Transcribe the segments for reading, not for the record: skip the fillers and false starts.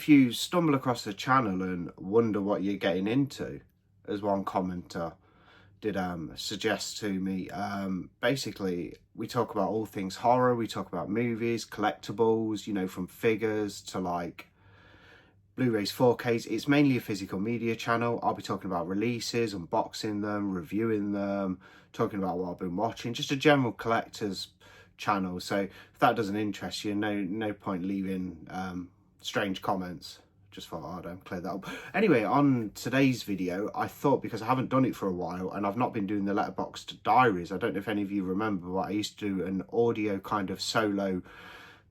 if you stumble across the channel and wonder what you're getting into, as one commenter did suggest to me. Basically, we talk about all things horror, we talk about movies, collectibles, you know, from figures to like Blu-rays, 4Ks. It's mainly a physical media channel. I'll be talking about releases, unboxing them, reviewing them, talking about what I've been watching, just a general collector's channel. So if that doesn't interest you, no point leaving strange comments. Just thought I'd clear that up. Anyway, on today's video, I thought, because I haven't done it for a while and I've not been doing the Letterboxd diaries, I don't know if any of you remember, but I used to do an audio kind of solo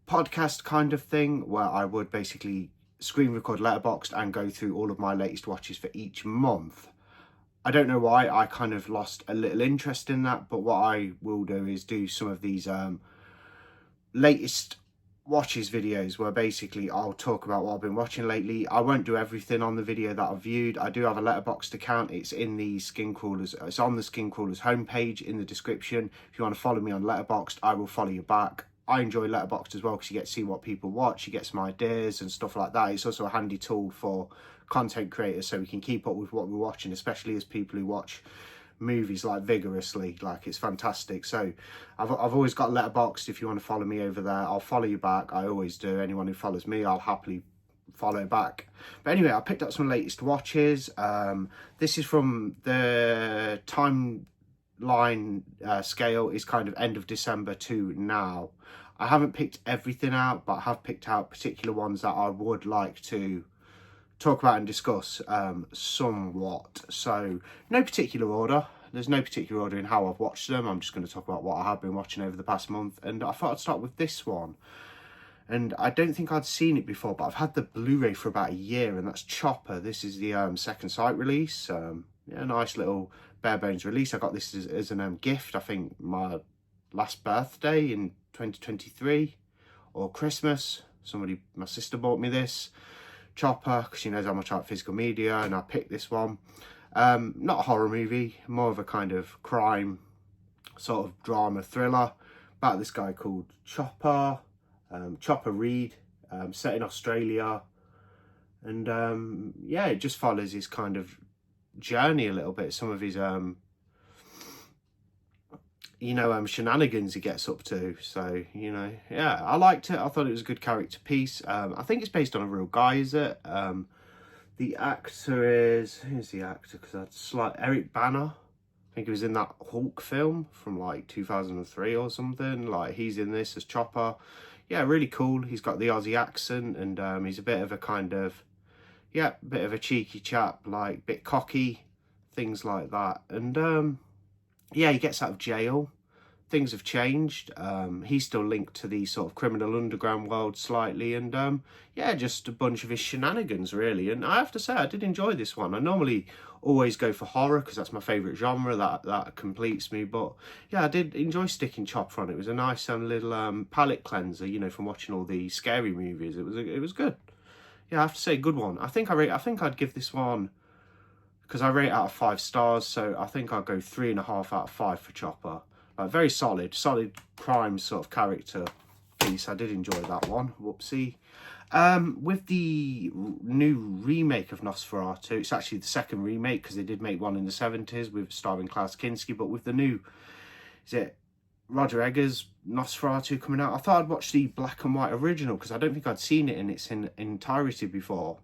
podcast kind of thing where I would basically screen record Letterboxd and go through all of my latest watches for each month. I don't know why, I kind of lost a little interest in that, but what I will do is do some of these latest watches videos where basically I'll talk about what I've been watching lately. I won't do everything on the video that I've viewed. I do have a Letterboxd account. It's in the Skin Crawlers, it's on the Skin Crawlers homepage in the description. If you want to follow me on Letterboxd, I will follow you back. I enjoy Letterboxd as well because you get to see what people watch, you get some ideas and stuff like that. It's also a handy tool for content creators so we can keep up with what we're watching, especially as people who watch movies like vigorously. Like, it's fantastic. So I've always got Letterboxd. If you want to follow me over there, I'll follow you back. I always do. Anyone who follows me, I'll happily follow back. But anyway, I picked up some latest watches. This is from the timeline scale is kind of end of December to now. I haven't picked everything out, but I have picked out particular ones that I would like to talk about and discuss somewhat. So no particular order. There's no particular order in how I've watched them. I'm just going to talk about what I have been watching over the past month. And I thought I'd start with this one. And I don't think I'd seen it before, but I've had the Blu-ray for about a year, and that's Chopper. This is the second sight release. Yeah, nice little bare bones release. I got this as an gift, I think my last birthday in 2023 or Christmas. My sister bought me this Chopper because she knows how much I like physical media, and I picked this one. Not a horror movie, more of a kind of crime sort of drama thriller about this guy called Chopper, Chopper Reed, set in Australia. And yeah, it just follows his kind of journey a little bit, some of his shenanigans he gets up to. So, you know, yeah, I liked it. I thought it was a good character piece. I think it's based on a real guy, is it? The actor is, who's the actor? Because Eric Bana. I think he was in that Hulk film from like 2003 or something. Like, he's in this as Chopper. Yeah, really cool. He's got the Aussie accent, and he's a bit of a kind of, yeah, bit of a cheeky chap, like bit cocky, things like that. And yeah, he gets out of jail. Things have changed. He's still linked to the sort of criminal underground world slightly, and yeah, just a bunch of his shenanigans really. And I have to say, I did enjoy this one. I normally always go for horror because that's my favourite genre. That completes me. But yeah, I did enjoy sticking Chopper on. It was a nice little palate cleanser, you know, from watching all the scary movies. It was good. Yeah, I have to say, good one. I think I'd give this one, because I rate out of 5 stars, so I think I'll go 3.5 out of 5 for Chopper. Very solid crime sort of character piece. I did enjoy that one. Whoopsie. With the new remake of Nosferatu, it's actually the second remake because they did make one in the 70s with starring Klaus Kinski, but with the new, is it Roger Eggers Nosferatu coming out, I thought I'd watch the black and white original because I don't think I'd seen it in its entirety before.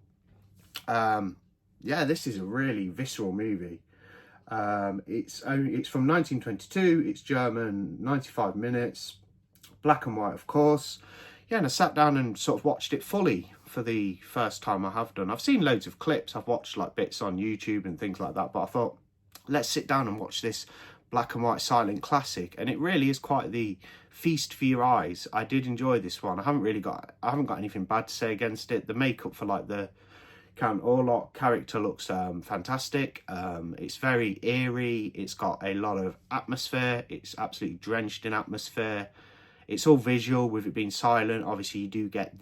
Yeah, this is a really visceral movie. It's from 1922. It's German, 95 minutes, black and white, of course. Yeah, and I sat down and sort of watched it fully for the first time. I have done. I've seen loads of clips. I've watched like bits on YouTube and things like that. But I thought, let's sit down and watch this black and white silent classic. And it really is quite the feast for your eyes. I did enjoy this one. I haven't got anything bad to say against it. The makeup for like the Count Orlok character looks fantastic. It's very eerie. It's got a lot of atmosphere. It's absolutely drenched in atmosphere. It's all visual with it being silent. Obviously, you do get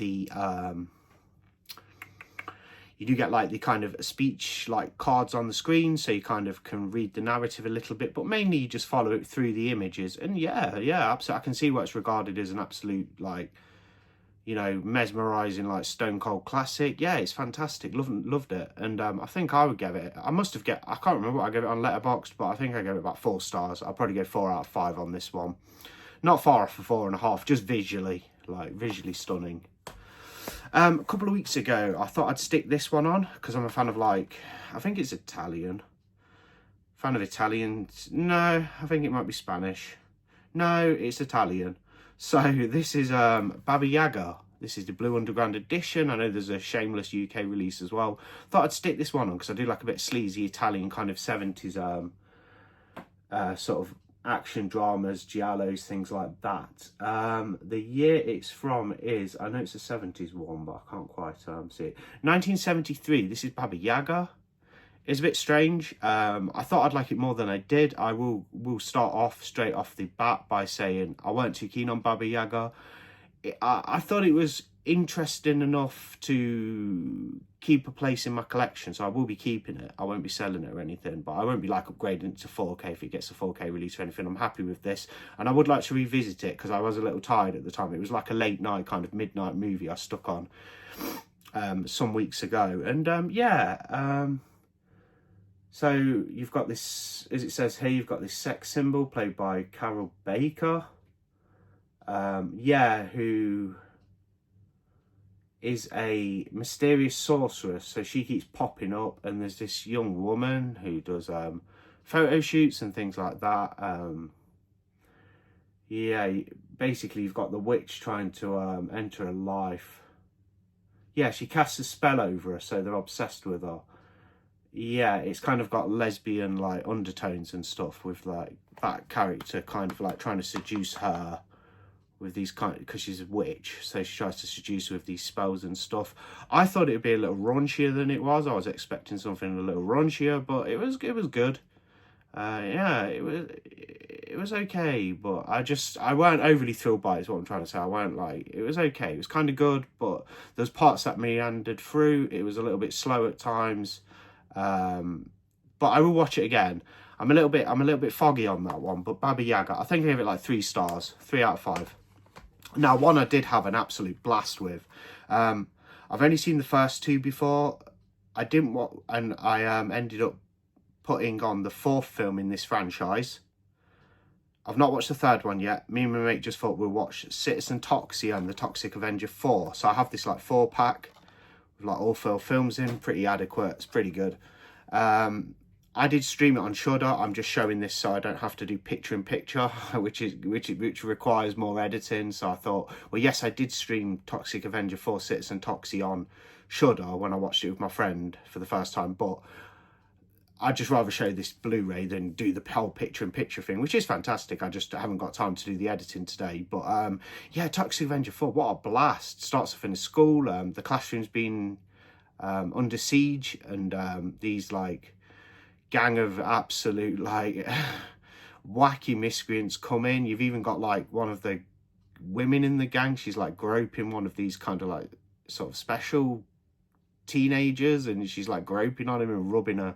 like the kind of speech like cards on the screen, so you kind of can read the narrative a little bit, but mainly you just follow it through the images. And yeah, absolutely, I can see what's regarded as an absolute like you know, mesmerising, like stone cold classic. Yeah, it's fantastic. Loved it. And I think I would give it, I can't remember what I gave it on Letterboxd, but I think I gave it about 4 stars. I'll probably go 4 out of 5 on this one. Not far off for 4.5, just visually, like visually stunning. A couple of weeks ago, I thought I'd stick this one on because I'm a fan of, like, I think it's Italian. Fan of Italian. No, I think it might be Spanish. No, it's Italian. So this is Baba Yaga. This is the Blue Underground edition. I know there's a Shameless UK release as well. Thought I'd stick this one on because I do like a bit sleazy Italian kind of 70s sort of action dramas, giallos, things like that. The year it's from is, I know it's a 70s one, but I can't quite see it. 1973. This is Baba Yaga. It's a bit strange. I thought I'd like it more than I did. I will start off straight off the bat by saying I weren't too keen on Baba Yaga. I thought it was interesting enough to keep a place in my collection, so I will be keeping it. I won't be selling it or anything, but I won't be like upgrading it to 4K if it gets a 4K release or anything. I'm happy with this, and I would like to revisit it because I was a little tired at the time. It was like a late night kind of midnight movie I stuck on some weeks ago, and so you've got this, as it says here, you've got this sex symbol played by Carol Baker, who is a mysterious sorceress. So she keeps popping up, and there's this young woman who does photo shoots and things like that. Basically you've got the witch trying to enter her life. Yeah, she casts a spell over her, so they're obsessed with her. Yeah, it's kind of got lesbian like undertones and stuff with like that character kind of like trying to seduce her with these because she's a witch, so she tries to seduce her with these spells and stuff. I thought it would be a little raunchier than it was. I was expecting something a little raunchier, but it was good. It was okay, but I weren't overly thrilled by it, is what I'm trying to say. I weren't like, it was okay. It was kind of good, but there's parts that meandered through. It was a little bit slow at times. But I will watch it again. I'm a little bit foggy on that one, but Baba Yaga, I think I gave it like 3 stars, 3 out of 5. Now, one I did have an absolute blast with. I've only seen the first 2 before. I didn't want, and I ended up putting on the 4th film in this franchise. I've not watched the 3rd one yet. Me and my mate just thought we'll watch Citizen Toxie and the Toxic Avenger 4. So I have this like 4-pack with like all 4 films in, pretty adequate. It's pretty good. I did stream it on Shudder. I'm just showing this so I don't have to do picture-in-picture, which requires more editing. So I thought, well, yes, I did stream Toxic Avenger 4 Citizen Toxie on Shudder when I watched it with my friend for the first time, but I'd just rather show this Blu-ray than do the whole picture-in-picture thing, which is fantastic. I just haven't got time to do the editing today. But yeah, Toxic Avenger 4, what a blast. Starts off in a school. The classroom's been under siege, and these like gang of absolute like wacky miscreants come in. You've even got like one of the women in the gang. She's like groping one of these kind of like sort of special teenagers, and she's like groping on him and rubbing her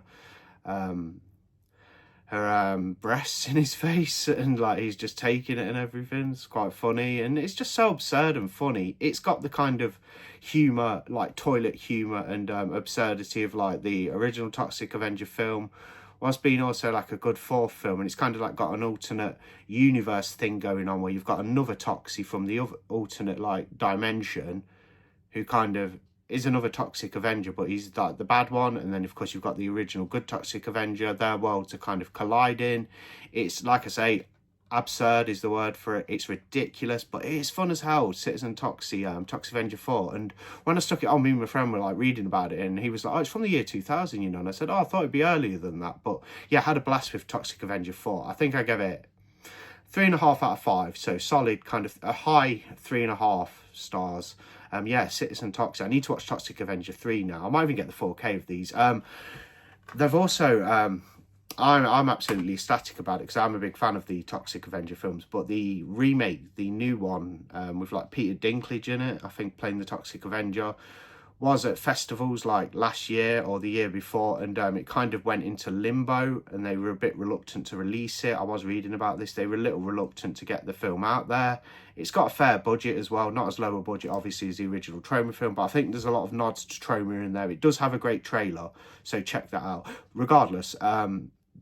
breasts in his face, and like he's just taking it and everything. It's quite funny, and it's just so absurd and funny. It's got the kind of humor, like toilet humor and absurdity of like the original Toxic Avenger film, whilst being also like a good 4th film. And it's kind of like got an alternate universe thing going on where you've got another Toxie from the other alternate like dimension who kind of is another Toxic Avenger, but he's like the bad one. And then of course you've got the original good Toxic Avenger. Their worlds are kind of colliding. It's, like I say, absurd is the word for it. It's ridiculous, but it's fun as hell. Citizen Toxie, Toxic Avenger 4. And when I stuck it on, me and my friend were like reading about it, and he was like, oh, it's from the year 2000, you know. And I said, oh, I thought it'd be earlier than that. But yeah, I had a blast with Toxic Avenger 4. I think I gave it 3.5 out of 5. So solid, kind of a high 3.5 stars. Yeah, Citizen Toxie. I need to watch Toxic Avenger 3 now. I might even get the 4K of these. They've also, I'm absolutely ecstatic about it because I'm a big fan of the Toxic Avenger films. But the remake, the new one, with like Peter Dinklage in it, I think playing the Toxic Avenger, was at festivals like last year or the year before, and it kind of went into limbo, and they were a bit reluctant to release it. I was reading about this. They were a little reluctant to get the film out there. It's got a fair budget as well, not as low a budget obviously as the original Troma film, but I think there's a lot of nods to Troma in there. It does have a great trailer, so check that out. Regardless,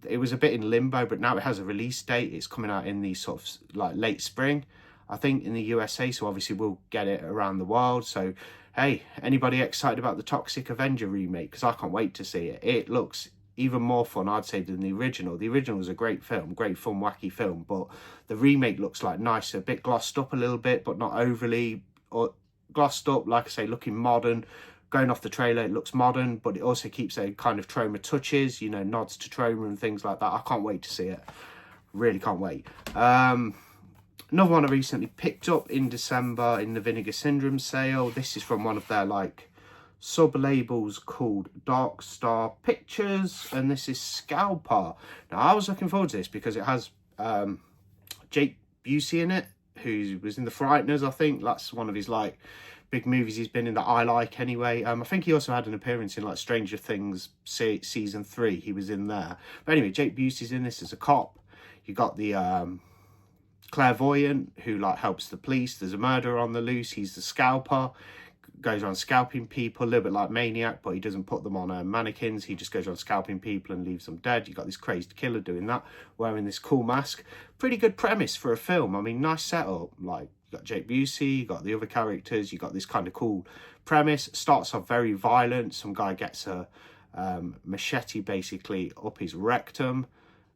it was a bit in limbo, but now it has a release date. It's coming out in the sort of like late spring, I think, in the USA, so obviously we'll get it around the world. So hey, anybody excited about the Toxic Avenger remake? Because I can't wait to see it. It looks even more fun, I'd say, than the original. The original was a great film, great fun, wacky film, but the remake looks like nicer, a bit glossed up a little bit, but not overly or glossed up, like I say, looking modern. Going off the trailer, it looks modern, but it also keeps a kind of Troma touches, you know, nods to Troma and things like that. I can't wait to see it. Really can't wait. Another one I recently picked up in December in the Vinegar Syndrome sale. This is from one of their like sub-labels called Dark Star Pictures, and this is Scalper. Now I was looking forward to this because it has Jake Busey in it, who was in The Frighteners, I think. That's one of his like big movies he's been in that I like anyway. I think he also had an appearance in like Stranger Things season 3. He was in there. But anyway, Jake Busey's in this as a cop. You got the clairvoyant who like helps the police. There's a murderer on the loose. He's the scalper, goes on scalping people, a little bit like Maniac, but he doesn't put them on mannequins. He just goes on scalping people and leaves them dead. You got this crazed killer doing that, wearing this cool mask. Pretty good premise for a film. I mean, nice setup. Like, you got Jake Busey, you got the other characters, you got this kind of cool premise. Starts off very violent. Some guy gets a machete basically up his rectum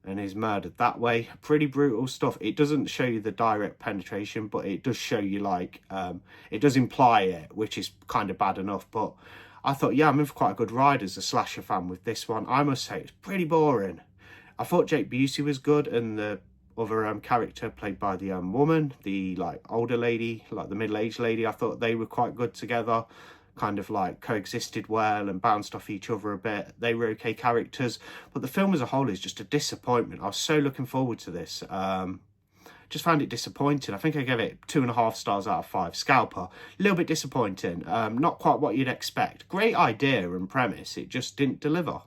and is murdered that way. Pretty brutal stuff. It doesn't show you the direct penetration, but it does show you like, it does imply it, which is kind of bad enough. But I thought, yeah, I'm in for quite a good ride as a slasher fan with this one. I must say, it's pretty boring. I thought Jake Busey was good, and the other character played by the woman, the like older lady, like the middle-aged lady, I thought they were quite good together. Kind of like coexisted well and bounced off each other a bit. They were okay characters, but the film as a whole is just a disappointment. I was so looking forward to this. Just found it disappointing. I think I gave it 2.5 stars out of 5. Scalper, a little bit disappointing. Not quite what you'd expect. Great idea and premise, it just didn't deliver.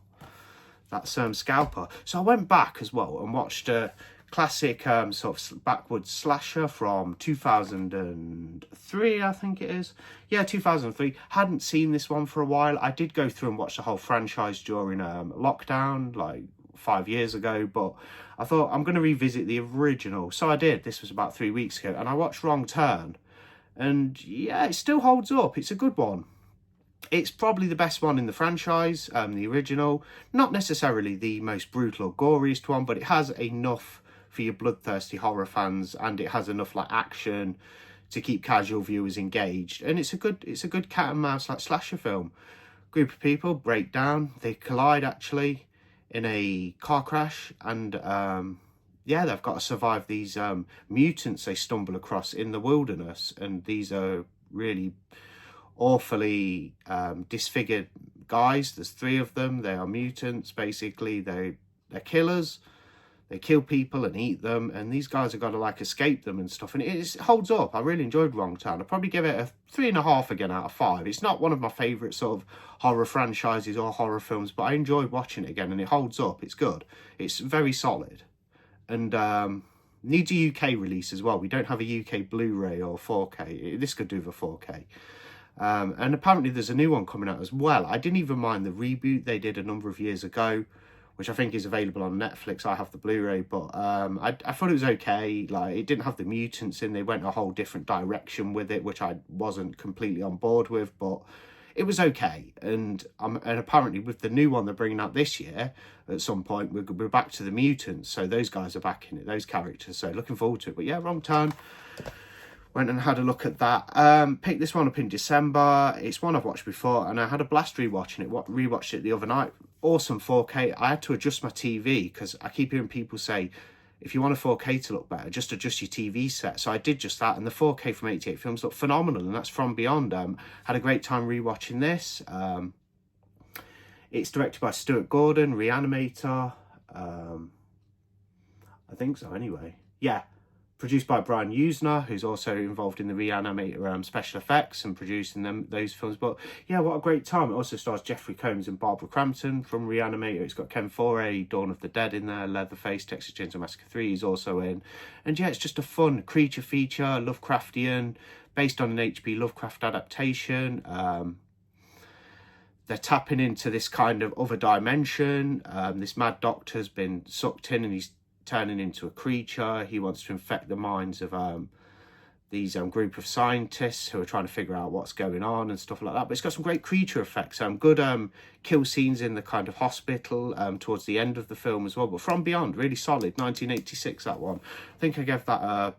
That's Scalper. So I went back as well and watched a classic sort of backwoods slasher from 2003, I think it is. Yeah, 2003. Hadn't seen this one for a while. I did go through and watch the whole franchise during lockdown, like 5 years ago, but I thought I'm going to revisit the original. So I did. This was about 3 weeks ago, and I watched Wrong Turn. And yeah, it still holds up. It's a good one. It's probably the best one in the franchise, the original. Not necessarily the most brutal or goriest one, but it has enough for your bloodthirsty horror fans, and it has enough like action to keep casual viewers engaged. And it's a good cat and mouse like slasher film. Group of people break down, they collide actually in a car crash, and yeah, they've got to survive these mutants they stumble across in the wilderness, and these are really awfully disfigured guys. There's 3 of them. They are mutants basically. They're killers. They kill people and eat them, and these guys have got to like escape them and stuff. And it holds up. I really enjoyed Wrong Turn. I'd probably give it a 3.5 again out of 5. It's not one of my favourite sort of horror franchises or horror films, but I enjoyed watching it again, and it holds up. It's good. It's very solid. And needs a UK release as well. We don't have a UK Blu-ray or 4K. This could do the 4K. And apparently there's a new one coming out as well. I didn't even mind the reboot they did a number of years ago, which I think is available on Netflix. I have the Blu-ray, but I thought it was okay. Like, it didn't have the mutants in. They went a whole different direction with it, which I wasn't completely on board with, but it was okay. And apparently with the new one they're bringing out this year, at some point, we're back to the mutants. So those guys are back in it, those characters. So looking forward to it. But yeah, Wrong Turn. Went and had a look at that. Picked this one up in December. It's one I've watched before, and I had a blast rewatching it. Rewatched it the other night. Awesome 4K. I had to adjust my TV because I keep hearing people say, if you want a 4K to look better, just adjust your TV set. So I did just that, and the 4K from 88 Films looked phenomenal, and that's From Beyond. Had a great time rewatching this. It's directed by Stuart Gordon, Reanimator. I think so, anyway. Yeah. Produced by Brian Usner, who's also involved in the Reanimator special effects and producing those films. But yeah, what a great time. It also stars Jeffrey Combs and Barbara Crampton from Reanimator. It's got Ken Foray, Dawn of the Dead in there, Leatherface, Texas Chainsaw Massacre 3 is also in. And yeah, it's just a fun creature feature, Lovecraftian, based on an H.P. Lovecraft adaptation. They're tapping into this kind of other dimension. This mad doctor's been sucked in and he's turning into a creature. He wants to infect the minds of these group of scientists who are trying to figure out what's going on and stuff like that. But it's got some great creature effects, good kill scenes in the kind of hospital towards the end of the film as well. But From Beyond, really solid. 1986, that one. I think I gave that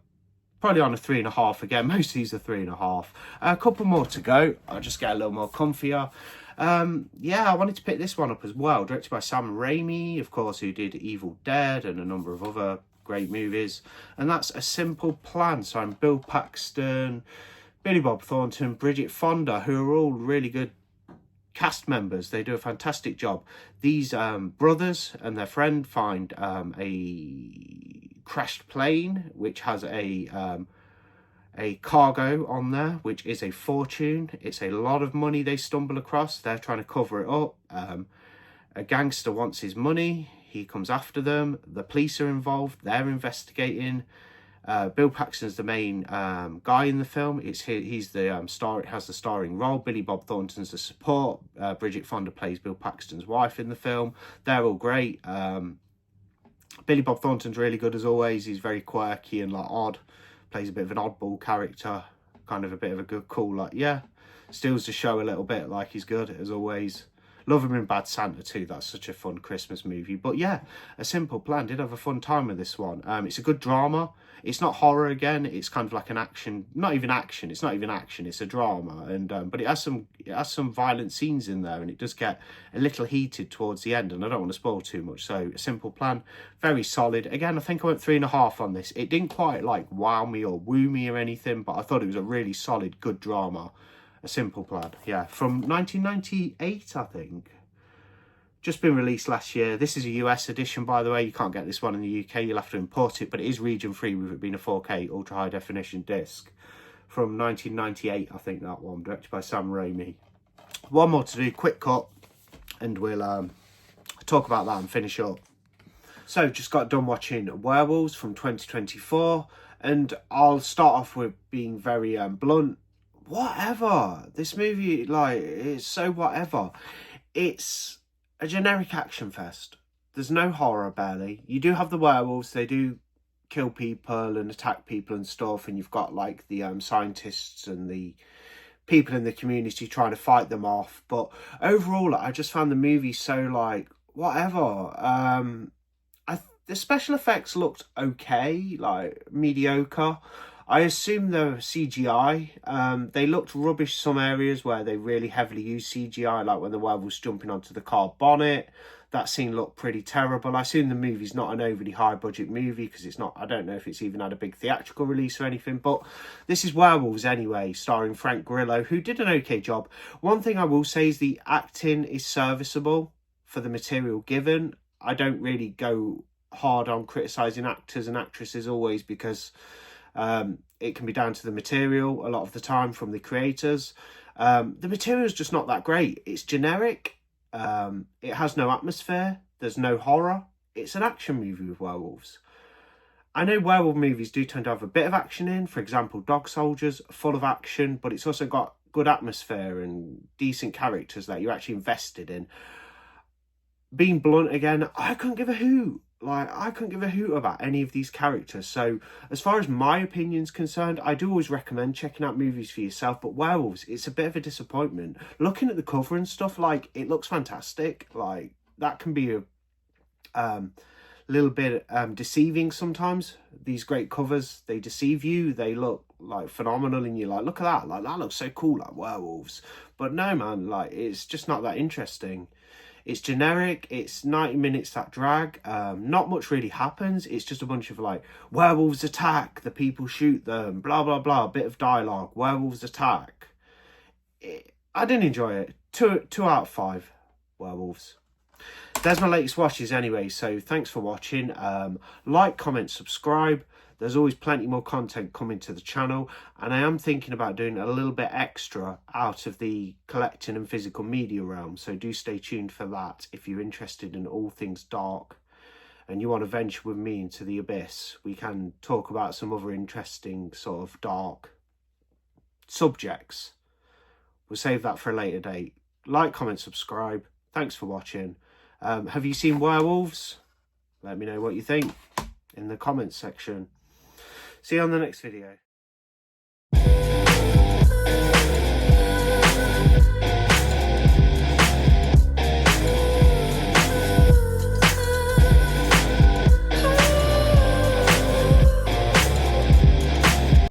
probably on a 3.5 again. Most of these are 3.5. A couple more to go. I'll just get a little more comfier. Yeah, I wanted to pick this one up as well, directed by Sam Raimi, of course, who did Evil Dead and a number of other great movies, and that's A Simple Plan. So I'm Bill Paxton, Billy Bob Thornton, Bridget Fonda, who are all really good cast members. They do a fantastic job. These brothers and their friend find a crashed plane which has a cargo on there, which is a fortune. It's a lot of money they stumble across. They're trying to cover it up. A gangster wants his money. He comes after them. The police are involved. They're investigating. Bill Paxton's the main guy in the film. He's the star. It has the starring role. Billy Bob Thornton's the support. Bridget Fonda plays Bill Paxton's wife in the film. They're all great. Billy Bob Thornton's really good as always. He's very quirky and odd. Plays a bit of an oddball character, kind of a bit of a good, cool, steals the show a little bit, he's good as always. Love him in Bad Santa too. That's such a fun Christmas movie. But yeah, A Simple Plan. Did have a fun time with this one. It's a good drama. It's not horror again. It's kind of like an action. Not even action. It's not even action. It's a drama. And but it has some violent scenes in there, and it does get a little heated towards the end. And I don't want to spoil too much. So A Simple Plan, very solid. Again, I think I went 3.5 on this. It didn't quite wow me or woo me or anything, but I thought it was a really solid, good drama. A Simple Plan, yeah, from 1998, I think. Just been released last year. This is a US edition, by the way. You can't get this one in the UK. You'll have to import it, but it is region free with it being a 4K ultra high definition disc. From 1998, I think, that one, directed by Sam Raimi. One more to do, quick cut, and we'll talk about that and finish up. So, just got done watching Werewolves from 2024, and I'll start off with being very blunt. Whatever. This movie, it's so whatever. It's a generic action fest. There's no horror, barely. You do have the werewolves. They do kill people and attack people and stuff. And you've got, the scientists and the people in the community trying to fight them off. But overall, I just found the movie so, whatever. The special effects looked okay, mediocre. I assume they're CGI. They looked rubbish some areas where they really heavily used CGI, like when the werewolf's jumping onto the car bonnet. That scene looked pretty terrible. I assume the movie's not an overly high budget movie because it's not, I don't know if it's even had a big theatrical release or anything, but this is Werewolves anyway, starring Frank Grillo, who did an okay job. One thing I will say is the acting is serviceable for the material given. I don't really go hard on criticising actors and actresses always because it can be down to the material a lot of the time from the creators. The material is just not that great. It's generic. It has no atmosphere. There's no horror. It's an action movie with werewolves. I know werewolf movies do tend to have a bit of action in. For example, Dog Soldiers, full of action, but it's also got good atmosphere and decent characters that you're actually invested in. Being blunt again, I couldn't give a hoot. I couldn't give a hoot about any of these characters. So, as far as my opinion's concerned, I do always recommend checking out movies for yourself. But Werewolves, it's a bit of a disappointment. Looking at the cover and stuff, it looks fantastic. That can be a little bit deceiving sometimes. These great covers, they deceive you. They look phenomenal, and you're look at that. That looks so cool, Werewolves. But no, man, it's just not that interesting. It's generic, it's 90 minutes that drag, not much really happens, it's just a bunch of werewolves attack, the people shoot them, blah blah blah, bit of dialogue, werewolves attack. I didn't enjoy it. 2 out of 5 werewolves. There's my latest watches anyway, so thanks for watching. Like, comment, subscribe. There's always plenty more content coming to the channel, and I am thinking about doing a little bit extra out of the collecting and physical media realm, so do stay tuned for that if you're interested in all things dark and you want to venture with me into the abyss. We can talk about some other interesting sort of dark subjects. We'll save that for a later date. Like, comment, subscribe. Thanks for watching. Have you seen Werewolves? Let me know what you think in the comments section. See you on the next video.